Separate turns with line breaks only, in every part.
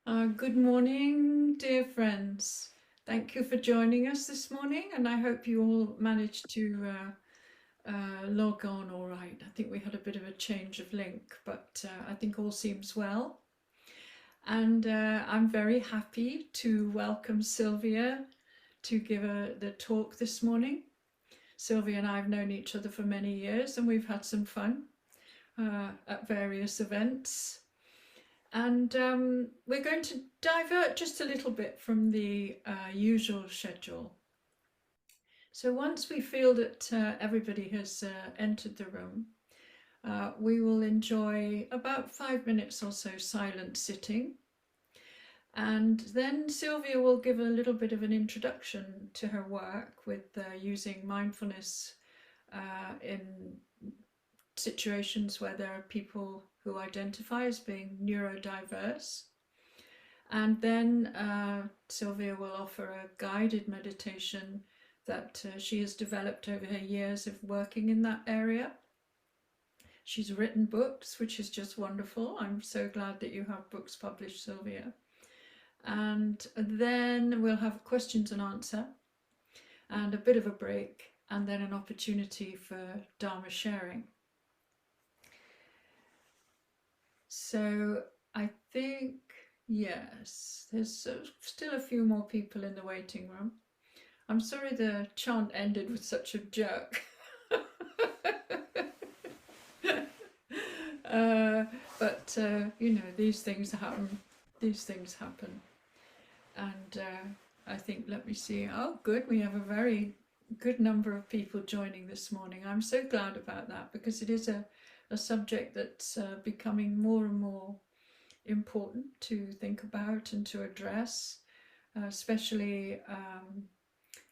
Good morning, dear friends. Thank you for joining us this morning, and I hope you all managed to log on all right. I think we had a bit of a change of link, but I think all seems well. And I'm very happy to welcome Sylvia to give the talk this morning. Sylvia and I have known each other for many years, and we've had some fun at various events. And we're going to divert just a little bit from the usual schedule. So once we feel that everybody has entered the room, we will enjoy about 5 minutes or so silent sitting. And then Sylvia will give a little bit of an introduction to her work with using mindfulness in situations where there are people who identify as being neurodiverse. And then Sylvia will offer a guided meditation that she has developed over her years of working in that area. She's written books, which is just wonderful. I'm so glad that you have books published, Sylvia. And then we'll have questions and answer and a bit of a break, and then an opportunity for Dharma sharing. So I think, yes, there's still a few more people in the waiting room. I'm sorry the chant ended with such a jerk. But you know, these things happen. These things happen. And I think, let me see. Oh, good. We have a very good number of people joining this morning. I'm so glad about that, because it is a subject that's becoming more and more important to think about and to address, especially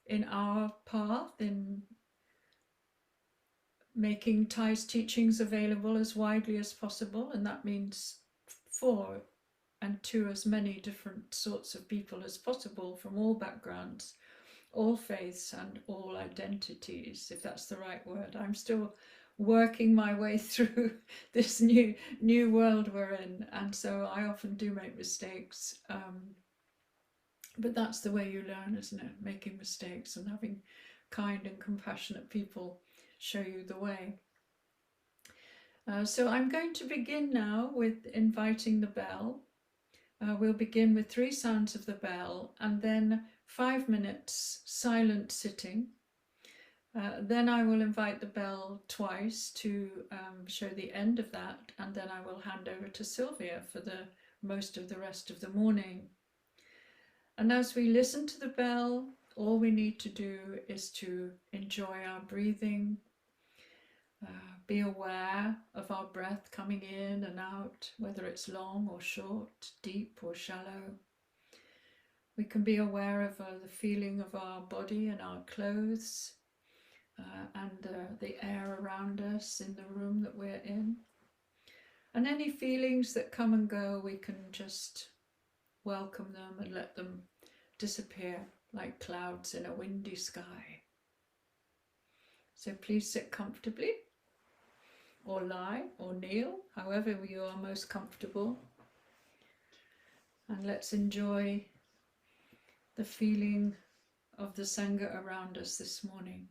in our path in making Thai's teachings available as widely as possible, and that means for and to as many different sorts of people as possible from all backgrounds, all faiths and all identities, if that's the right word. I'm still working my way through this new world we're in, and so I often do make mistakes, but that's the way you learn, isn't it? Making mistakes and having kind and compassionate people show you the way. So I'm going to begin now with inviting the bell. We'll begin with 3 sounds of the bell and then 5 minutes silent sitting. Then I will invite the bell twice to show the end of that, and then I will hand over to Sylvia for the most of the rest of the morning. And as we listen to the bell, all we need to do is to enjoy our breathing, be aware of our breath coming in and out, whether it's long or short, deep or shallow. We can be aware of the feeling of our body and our clothes, and the air around us in the room that we're in. And any feelings that come and go, we can just welcome them and let them disappear like clouds in a windy sky. So please sit comfortably, or lie, or kneel, however you are most comfortable. And let's enjoy the feeling of the Sangha around us this morning.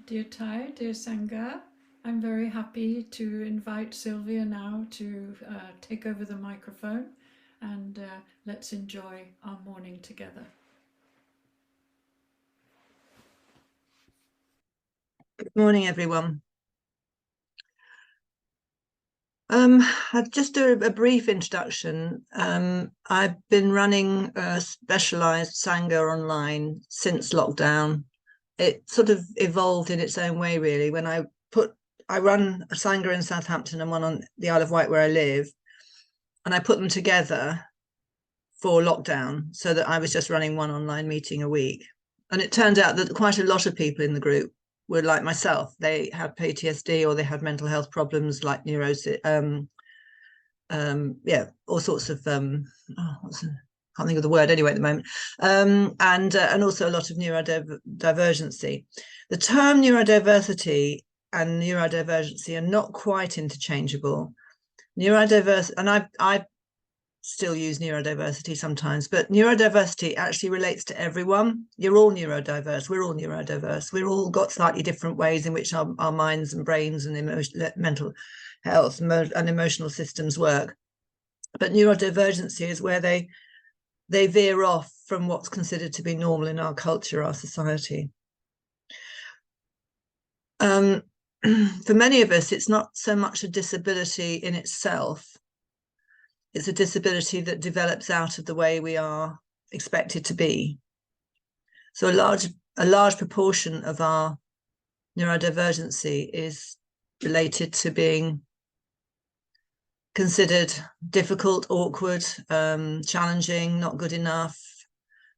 Dear Thai, dear Sangha, I'm very happy to invite Sylvia now to take over the microphone, and let's enjoy our morning together.
Good morning, everyone. I'll just do a brief introduction. I've been running a specialised Sangha online since lockdown. It sort of evolved in its own way, really. When I run a Sangha in Southampton and one on the Isle of Wight where I live, and I put them together for lockdown so that I was just running one online meeting a week. And it turned out that quite a lot of people in the group were like myself. They had PTSD or they had mental health problems like neurosis, all sorts of can't think of the word anyway at the moment, and also a lot of neurodivergency. The term neurodiversity and neurodivergency are not quite interchangeable. Neurodiverse, and I still use neurodiversity sometimes, but neurodiversity actually relates to everyone. You're all neurodiverse. We're all neurodiverse. We've all got slightly different ways in which our minds and brains and mental health and emotional systems work. But neurodivergency is where they veer off from what's considered to be normal in our culture, our society. For many of us, it's not so much a disability in itself. It's a disability that develops out of the way we are expected to be. So a large proportion of our neurodivergency is related to being considered difficult, awkward, challenging, not good enough,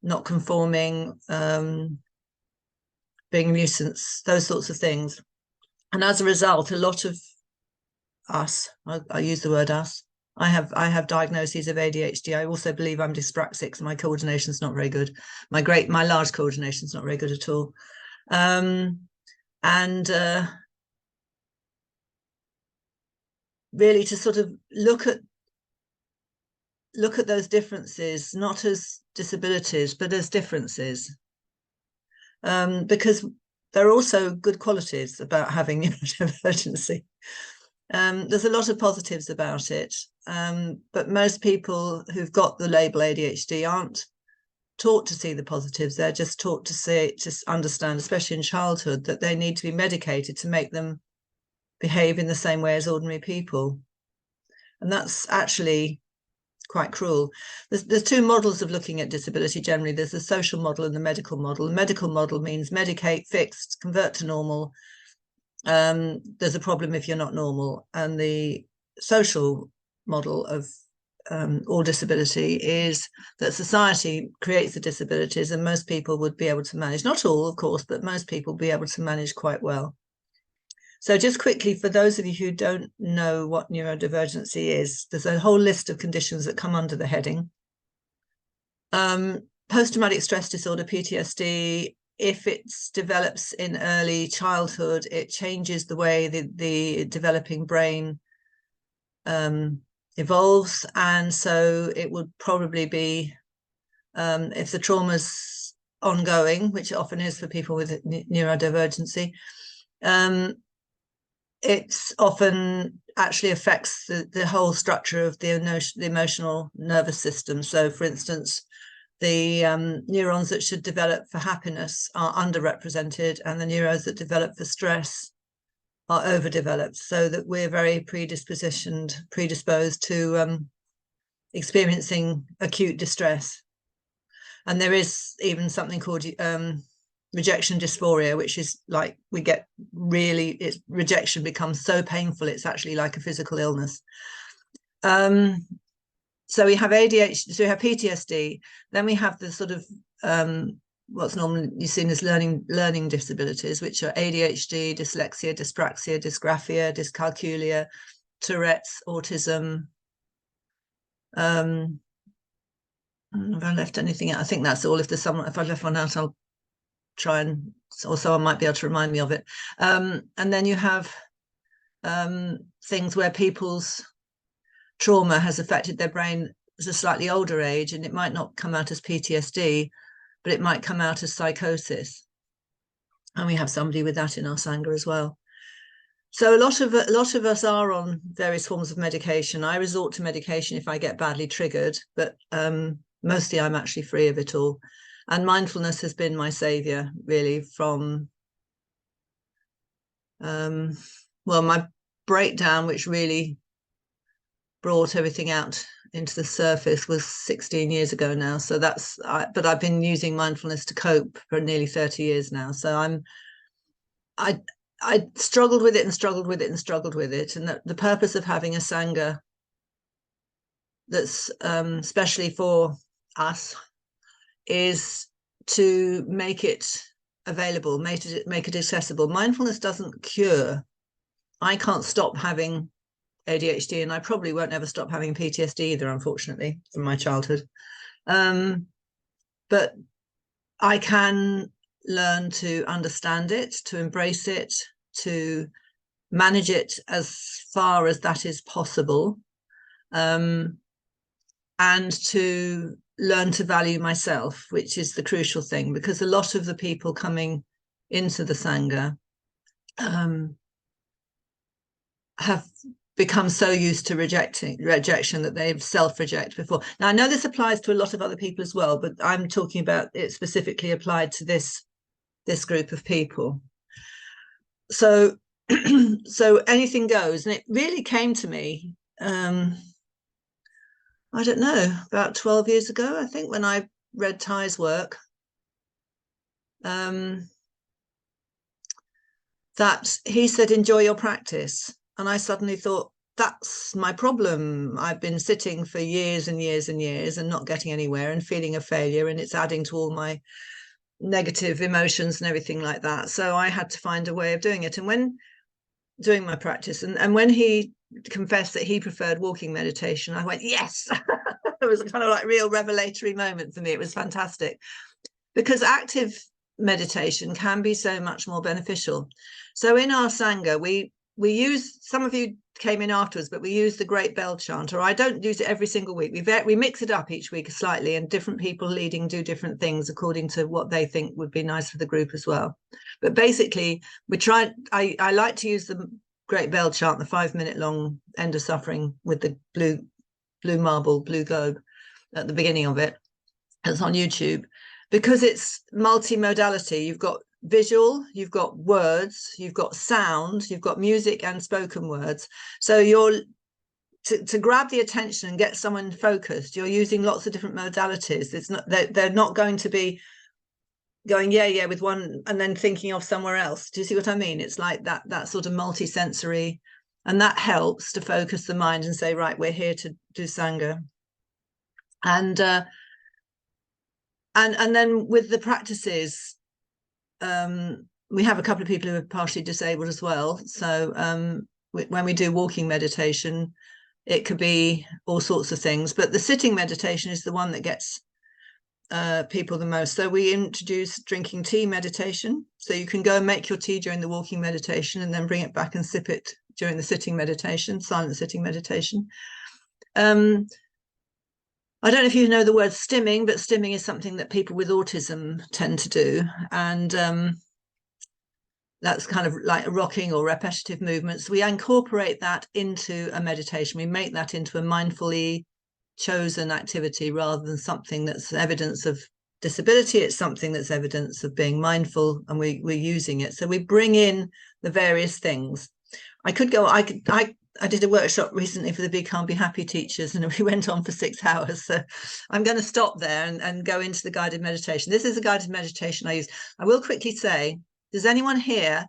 not conforming, being a nuisance, those sorts of things. And as a result, a lot of us, I use the word us, I have diagnoses of ADHD. I also believe I'm dyspraxic, so my coordination's not very good. My large coordination's not very good at all. Really to sort of look at those differences, not as disabilities, but as differences. Because there are also good qualities about having neurodivergency. There's a lot of positives about it, but most people who've got the label ADHD aren't taught to see the positives. They're just taught to understand, especially in childhood, that they need to be medicated to make them behave in the same way as ordinary people. And that's actually quite cruel. There's two models of looking at disability generally. There's the social model and the medical model. The medical model means medicate, fix, convert to normal. There's a problem if you're not normal. And the social model of all disability is that society creates the disabilities and most people would be able to manage, not all of course, but most people be able to manage quite well. So just quickly, for those of you who don't know what neurodivergency is, there's a whole list of conditions that come under the heading. Post-traumatic stress disorder, PTSD, if it develops in early childhood, it changes the way the developing brain evolves. And so it would probably be, if the trauma's ongoing, which it often is for people with neurodivergency, it often actually affects the whole structure of the emotional nervous system. So, for instance, the neurons that should develop for happiness are underrepresented, and the neurons that develop for stress are overdeveloped, so that we're very predisposed to experiencing acute distress. And there is even something called rejection dysphoria, which is like rejection becomes so painful it's actually like a physical illness. So we have ADHD, so we have PTSD, then we have the sort of what's normally seen as learning disabilities, which are ADHD, dyslexia, dyspraxia, dysgraphia, dyscalculia, Tourette's, autism. Have I left anything out? I think that's all. If I left one out, I'll try and, or someone might be able to remind me of it. And then you have things where people's trauma has affected their brain at a slightly older age, and it might not come out as PTSD, but it might come out as psychosis. And we have somebody with that in our Sangha as well. So a lot of us are on various forms of medication. I resort to medication if I get badly triggered, but mostly I'm actually free of it all. And mindfulness has been my savior, really, from my breakdown, which really brought everything out into the surface, was 16 years ago now. So but I've been using mindfulness to cope for nearly 30 years now. So I struggled with it and struggled with it and struggled with it. And the purpose of having a Sangha that's especially for us is to make it available, make it accessible. Mindfulness doesn't cure. I can't stop having ADHD, and I probably won't ever stop having PTSD either, unfortunately, from my childhood. But I can learn to understand it, to embrace it, to manage it as far as that is possible, and to learn to value myself, which is the crucial thing, because a lot of the people coming into the Sangha have become so used to rejection that they've self-reject before. Now, I know this applies to a lot of other people as well, but I'm talking about it specifically applied to this group of people. So so anything goes. And it really came to me, I don't know, about 12 years ago, I think, when I read Ty's work, that he said, enjoy your practice. And I suddenly thought, that's my problem. I've been sitting for years and years and years and not getting anywhere and feeling a failure, and it's adding to all my negative emotions and everything like that. So I had to find a way of doing it. And when doing my practice, and when he confessed that he preferred walking meditation, I went, yes. It was a kind of like real revelatory moment for me. It was fantastic, because active meditation can be so much more beneficial. So in our Sangha, we use, some of you came in afterwards, but we use the Great Bell Chant, or I don't use it every single week. We mix it up each week slightly, and different people leading do different things according to what they think would be nice for the group as well. But basically, I like to use the Great Bell Chant, the 5-minute long End of Suffering with the blue globe at the beginning of it. It's on YouTube, because it's multimodality. You've got visual, you've got words, you've got sound, you've got music and spoken words. So you're to grab the attention and get someone focused, you're using lots of different modalities. It's not, they're not going to be going yeah with one and then thinking of somewhere else. Do you see what I mean? It's like that sort of multi-sensory, and that helps to focus the mind and say, right, we're here to do Sangha. And then with the practices, we have a couple of people who are partially disabled as well. So when we do walking meditation, it could be all sorts of things, but the sitting meditation is the one that gets people the most. So we introduce drinking tea meditation. So you can go and make your tea during the walking meditation and then bring it back and sip it during the sitting meditation, silent sitting meditation. I don't know if you know the word stimming, but stimming is something that people with autism tend to do. And that's kind of like rocking or repetitive movements. We incorporate that into a meditation. We make that into a mindfully chosen activity rather than something that's evidence of disability. It's something that's evidence of being mindful, and we're using it. So we bring in the various things. I did a workshop recently for the Be Calm, Be Happy teachers, and we went on for 6 hours. So I'm going to stop there and go into the guided meditation. This is a guided meditation I use. I will quickly say, does anyone here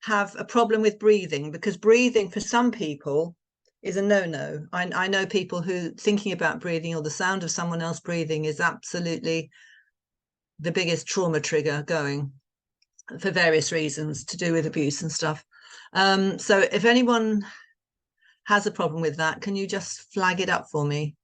have a problem with breathing? Because breathing for some people is a no-no. I know people who thinking about breathing or the sound of someone else breathing is absolutely the biggest trauma trigger going, for various reasons to do with abuse and stuff. So if anyone has a problem with that, can you just flag it up for me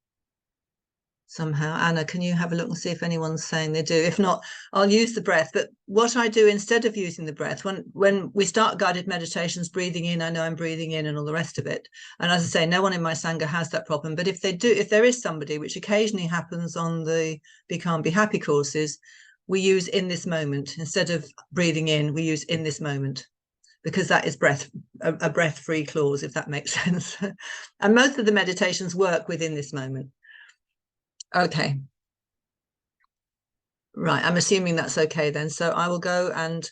somehow? Anna, can you have a look and see if anyone's saying they do? If not, I'll use the breath. But what I do instead of using the breath, when we start guided meditations, breathing in, I know I'm breathing in and all the rest of it. And as I say, no one in my Sangha has that problem. But if they do, if there is somebody, which occasionally happens on the Be Calm, Be Happy courses, we use in this moment. Instead of breathing in, we use in this moment, because that is a breath-free clause, if that makes sense. And most of the meditations work within this moment. Okay. Right, I'm assuming that's okay then. So I will go and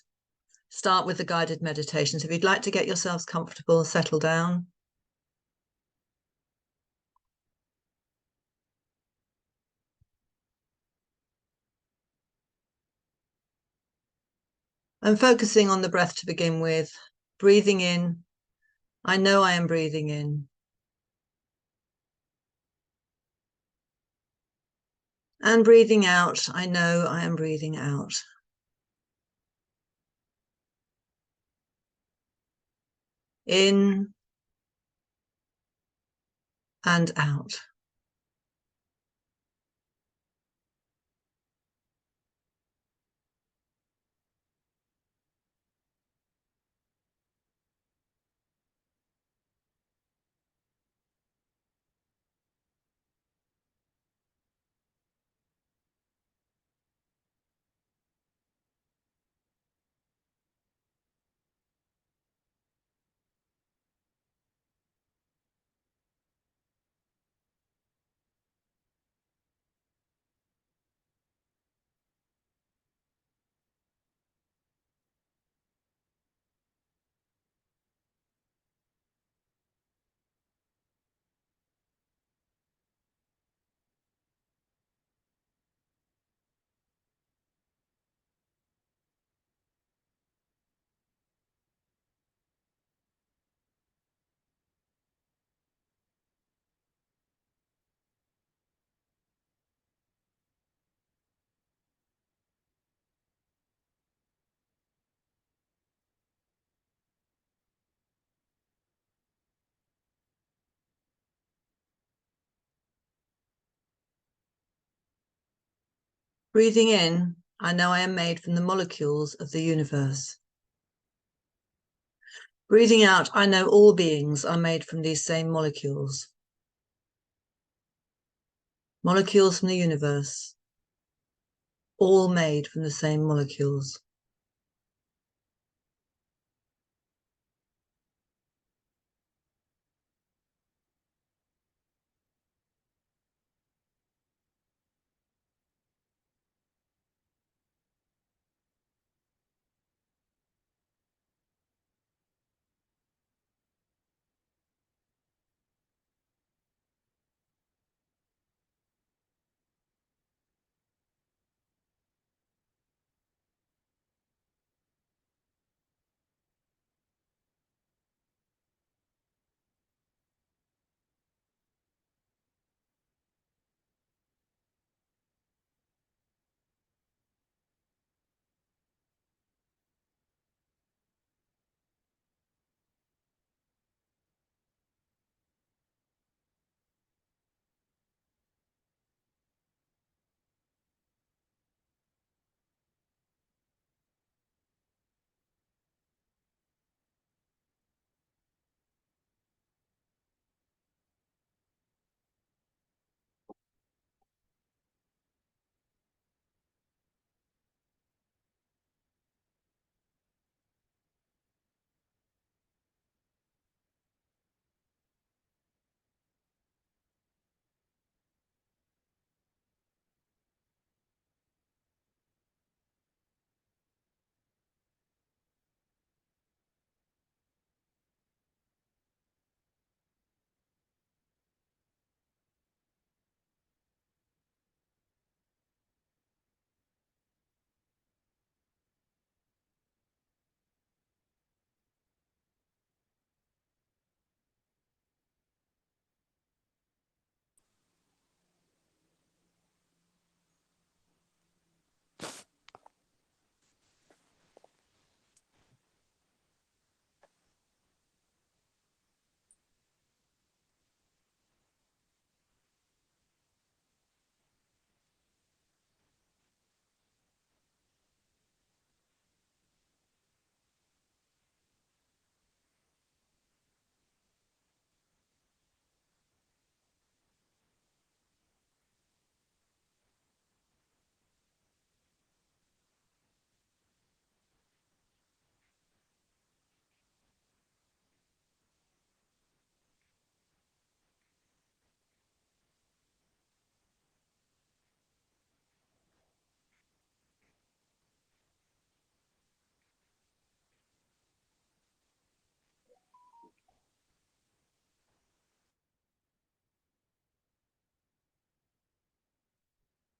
start with the guided meditations. If you'd like to get yourselves comfortable, settle down. I'm focusing on the breath to begin with. Breathing in, I know I am breathing in. And breathing out, I know I am breathing out. In and out. Breathing in, I know I am made from the molecules of the universe. Breathing out, I know all beings are made from these same molecules. Molecules from the universe, all made from the same molecules.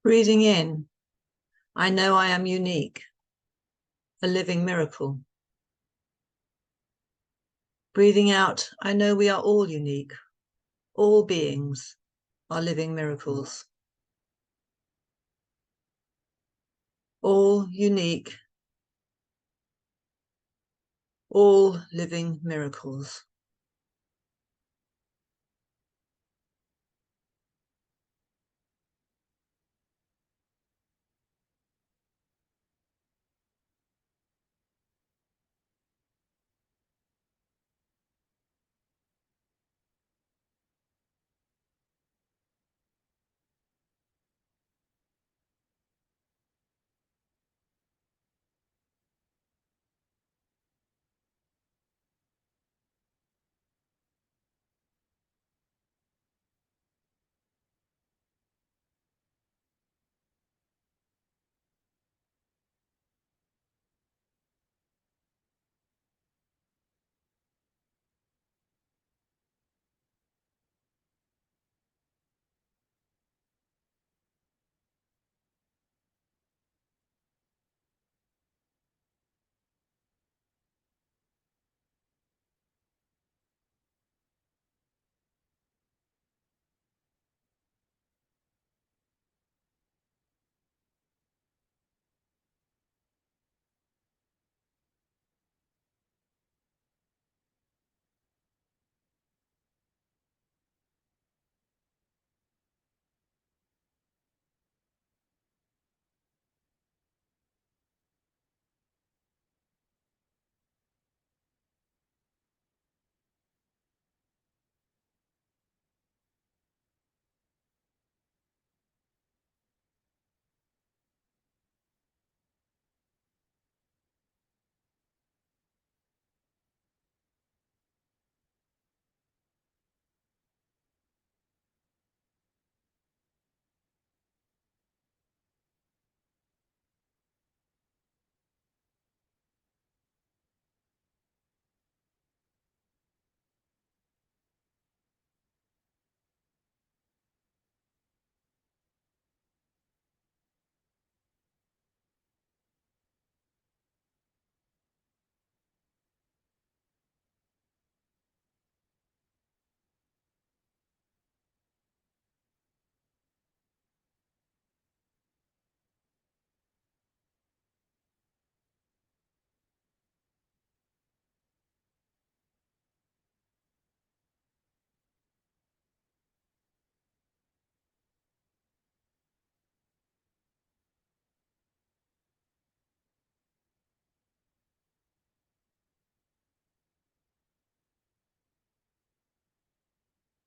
Breathing in, I know I am unique, a living miracle. Breathing out, I know we are all unique. All beings are living miracles. All unique, all living miracles.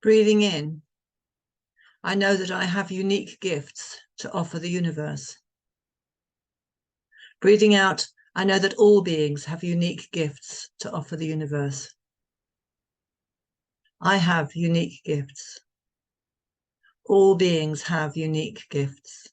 Breathing in, I know that I have unique gifts to offer the universe. Breathing out, I know that all beings have unique gifts to offer the universe. I have unique gifts. All beings have unique gifts.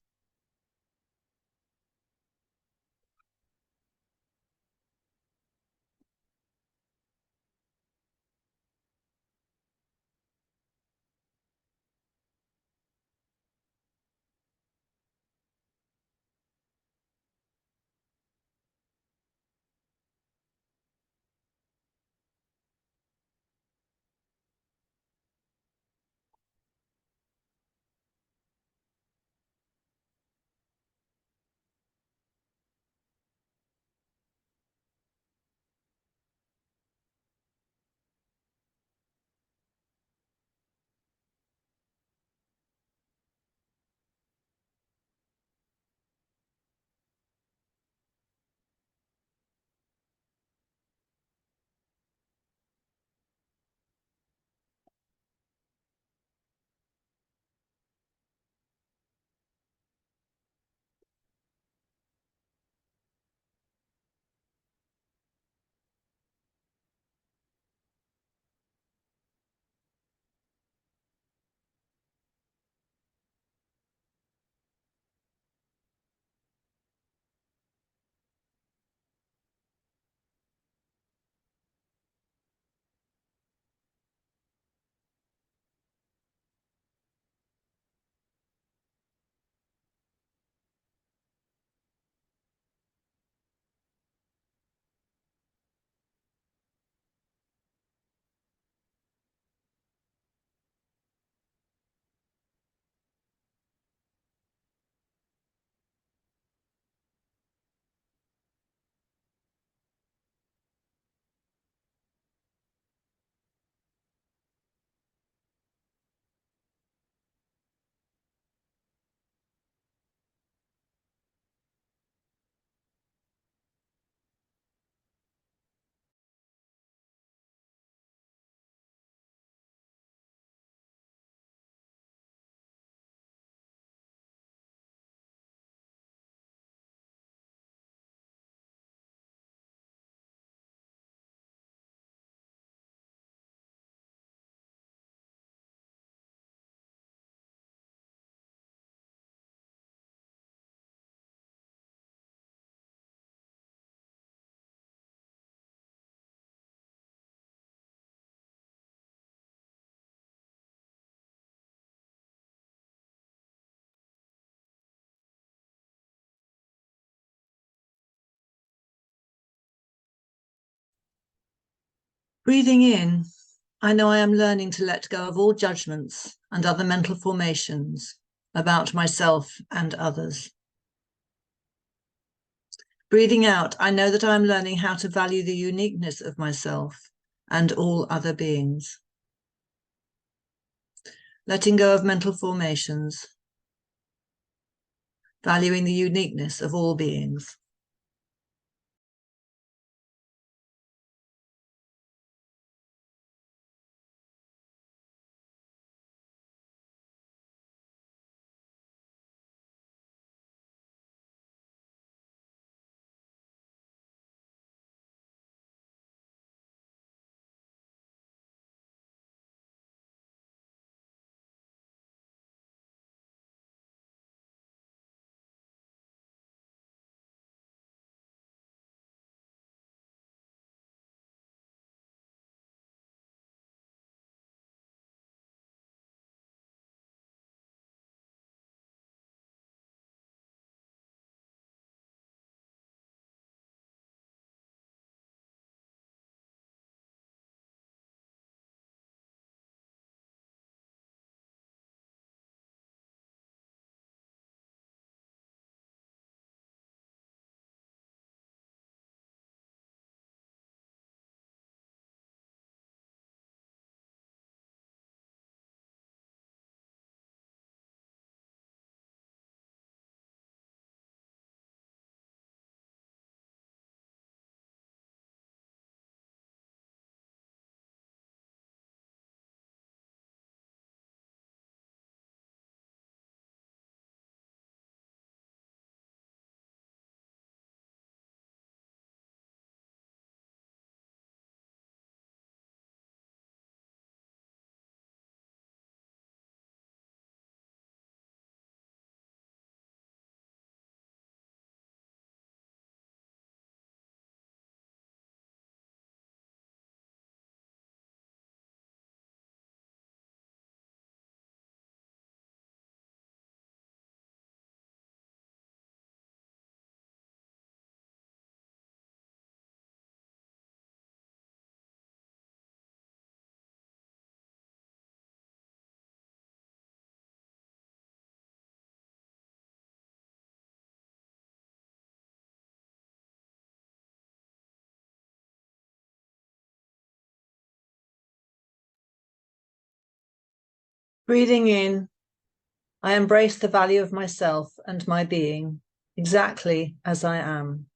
Breathing in, I know I am learning to let go of all judgments and other mental formations about myself and others. Breathing out, I know that I am learning how to value the uniqueness of myself and all other beings. Letting go of mental formations, valuing the uniqueness of all beings. Breathing in, I embrace the value of myself and my being exactly as I am.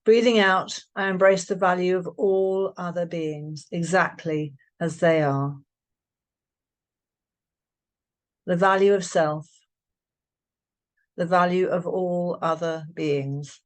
Breathing out, I embrace the value of all other beings exactly as they are. The value of self, the value of all other beings.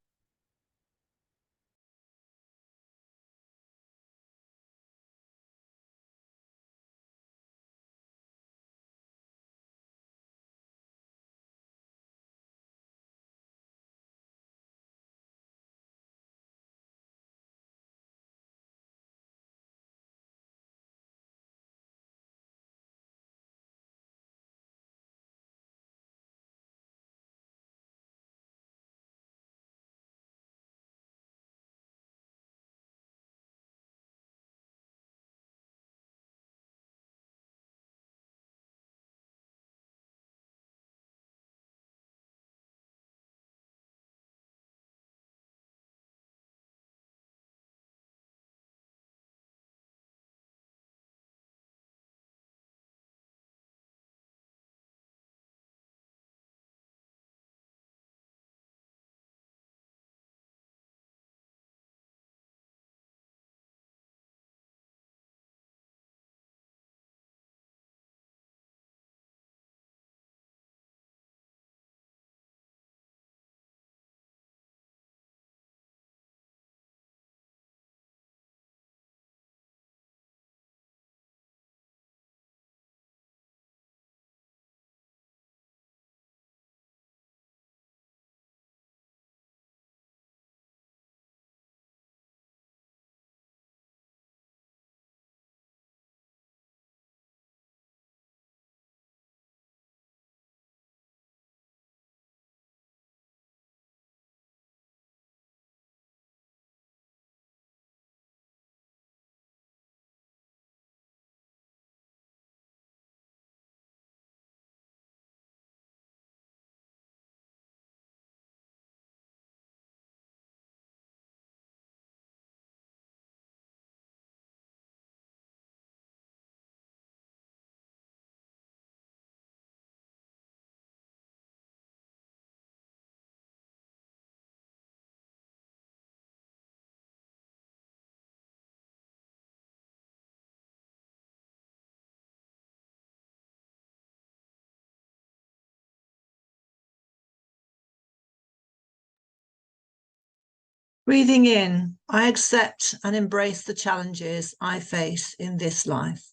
Breathing in, I accept and embrace the challenges I face in this life.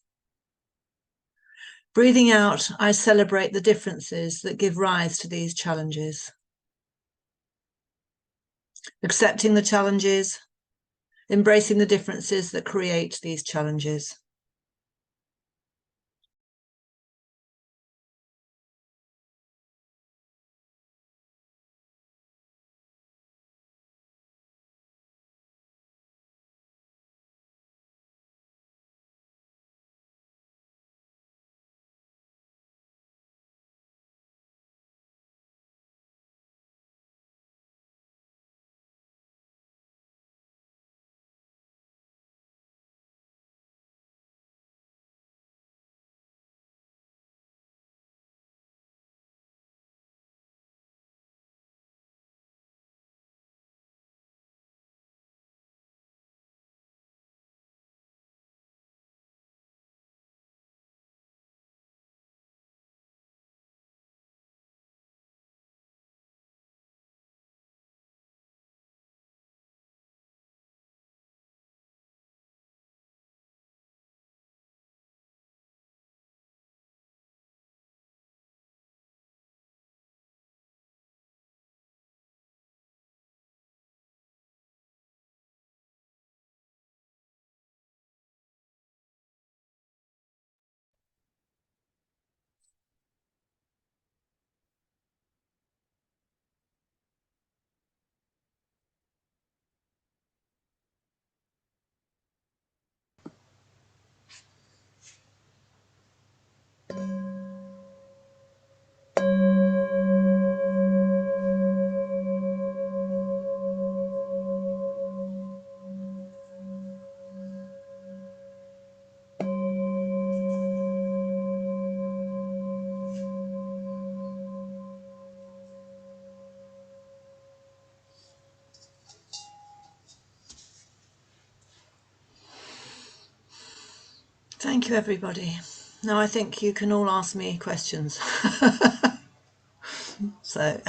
Breathing out, I celebrate the differences that give rise to these challenges. Accepting the challenges, embracing the differences that create these challenges. Thank you, everybody. Now I think you can all ask me questions. So